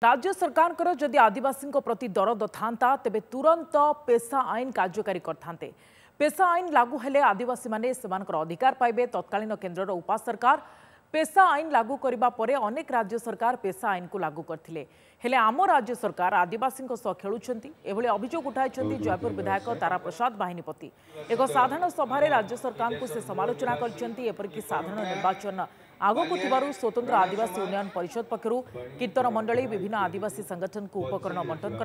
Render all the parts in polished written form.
राज्य सरकार जदि आदिवासी प्रति दरद था तेबे तुरंत पेशा आईन कार्यकारी करते। पेशा आईन लागू हेले आदिवासी माने सेमानकर अधिकार पाइबे। तत्कालीन केन्द्र उपा सरकार पेशा आईन लागू करबा परे अनेक राज्य सरकार पेशा आईन को लागू करथिले। हेले आम राज्य सरकार आदिवासी खेलुंट एभली अभियोग उठाई जयपुर विधायक तारा प्रसाद बाहिनीपति। एक साधारण सभा राज्य सरकार को से समालोचना करपरिक साधारण निर्वाचन आगक स्वतंत्र आदिवासी उन्नयन परिषद पक्षरु कीर्तन मंडली विभिन्न आदिवासी संगठन को उपकरण बंटन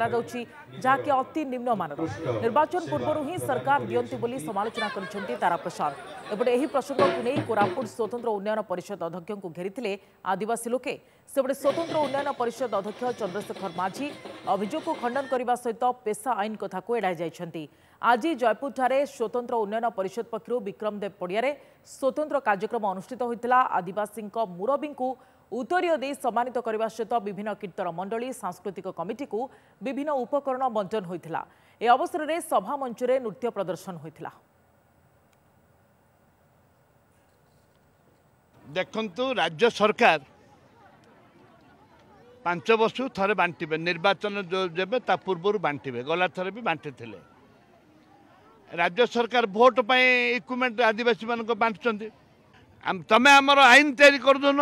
जहाँकि अति निम्न मानर निर्वाचन पूर्व ही सरकार दियंती बोली समालोचना करछंती तारा प्रसाद। एपटे यही प्रसंग को नहीं कोरापुट स्वतंत्र उन्नयन परिषद अध्यक्ष को घेरी आदिवासी लोके। सेपटे स्वतंत्र उन्नयन परिषद अध्यक्ष चंद्रशेखर माझी अभियोग को खंडन करने सहित पेशा आईन कथा को एड़ाई जाइछंती। आज जयपुर ठारे स्वतंत्र उन्नयन परिषद पक्षरु विक्रमदेव पड़ियारे स्वतंत्र कार्यक्रम अनुष्ठित होइतिला। आदिवासी मुरबी को उत्तरीय दे सम्मानित करने सहित विभिन्न कीर्तन मंडली सांस्कृतिक कमिटी को विभिन्न उपकरण बंटन होइतिला। ए अवसर में सभा मंच में नृत्य प्रदर्शन होइतिला। देखंतु राज्य सरकार 5 वर्ष थरे बांटिबे निर्वाचन जो जेबे ता पूर्व बांटिबे गला थरे भी बांटी थिले। राज्य सरकार भोट पाए इक्विपमेंट आदिवासी मान को बांटुचंती। तमे हमर आईन तैयारी कर दोन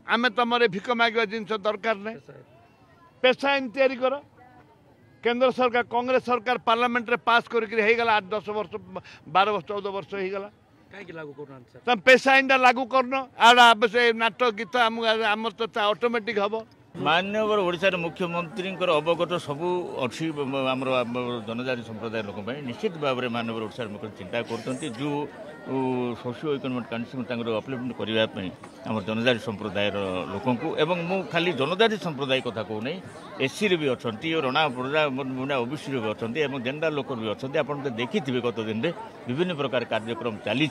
आमे तमरे भिक मागवा जिनस दरकार नै। पेशा आईन तैयारी कर। केंद्र सरकार कांग्रेस सरकार पार्लियामेंट रे पास करके हे गला 8-10 वर्ष 12 वर्ष 14 वर्ष हे गला काहे लागू करना तम पेशा आईन लागू करनो आडा से नाटक गीत हमर तो ऑटोमेटिक हबो। माननीय ओडिशा मुख्यमंत्री अवगत सबू अच्छी आम जनजाति संप्रदाय लोक निश्चित भाव में माननीय ओडिशा मुख्यमंत्री चिंता करते जो सोशियो इकोनॉमिक कंडीशन अपलिफ्टमेंट करने आम जनजाति संप्रदाय लोक एवं मु खाली जनजाति संप्रदाय कथा कहूँ एससी रे भी अच्छा रणा बुढ़ा ओबीसी भी अच्छा जेनराल लोक भी अच्छा आप देखी गत दिन में विभिन्न प्रकार कार्यक्रम चली।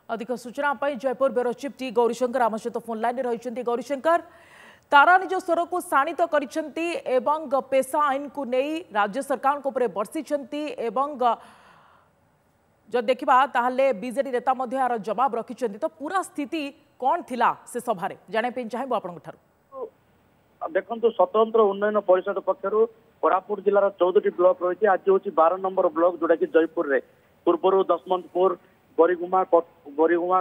अधिक सूचना Jaipur bureau chief T Gaurishankar आम सहित फोन लाइन रही। गौरीशंकर तारा निज स्वर को शाणित कर पेशा आईन को नहीं राज्य सरकार बर्षि जो देखा ताहले बीजेडी नेता यार जवाब रखिंट तो पूरा स्थिति कौन थिला से सभा जानापी चाहबू आप देखो स्वतंत्र उन्नयन परिषद पक्षर कोरापुट जिलार 14टी ब्लॉक रही। आज हूँ 12 नंबर ब्लॉक जोटा कि जयपुर रे पूर्वर दशमंतपुर बोरीगुमा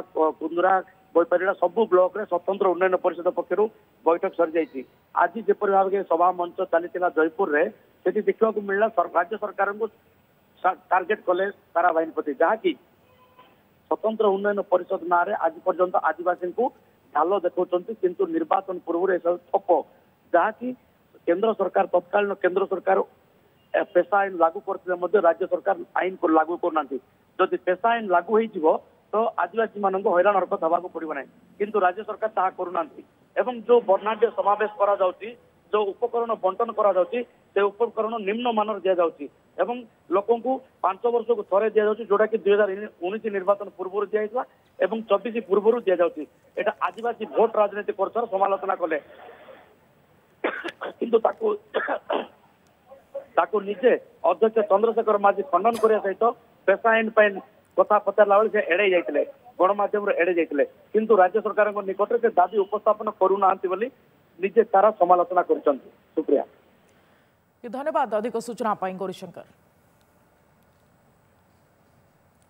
कुंदरा बोईपारा सबू ब्लॉक रे स्वतंत्र उन्नयन परिषद पक्षर बैठक सरी जाइए। आज जपर भाव सभा मंच चली जयपुर रे से देखा मिलला राज्य सरकार को टार्गेट कले तारा बाहिनीपति जहाँकि स्वतंत्र उन्नयन परिषद ना आज पर्यंत आदिवासी को ढाल देखा किंतु निर्वाचन पूर्व ठप जहाँकि केंद्र सरकार तत्कालीन केंद्र सरकार पेशा आईन लागू करते राज्य सरकार आईन को लागू करना। जदि पेशा आईन लागू हो तो आदिवासी मान हैरान हरकत हवा पड़ो ना किंतु राज्य सरकार ता करूना। जो वर्णाढ़ समावेश करा जाउची जो उपकरण बंटन करा जाउची से उपकरण निम्न मानर दिया जाउची एवं लोकों को 5 वर्ष को थरे दिया जाउची जोटा कि 2019 निर्वाचन पूर्व दिया एवं 24 पूर्व दिया जाउची। एटा आदिवासी भोट राजनीति कर समालोचना कले किंतु ताको निजे अध्यक्ष चंद्रशेखर माझी खंडन करने सहित पेशा आईन कथा पचारा बेले से एड़े जाते गणमाध्यम एड़े जाते किंतु राज्य सरकार निकट से दाबी उपस्थापन करूना निजे तारा समालोचना कर। सुप्रिया धन्यवाद अधिक सूचना गौरीशंकर।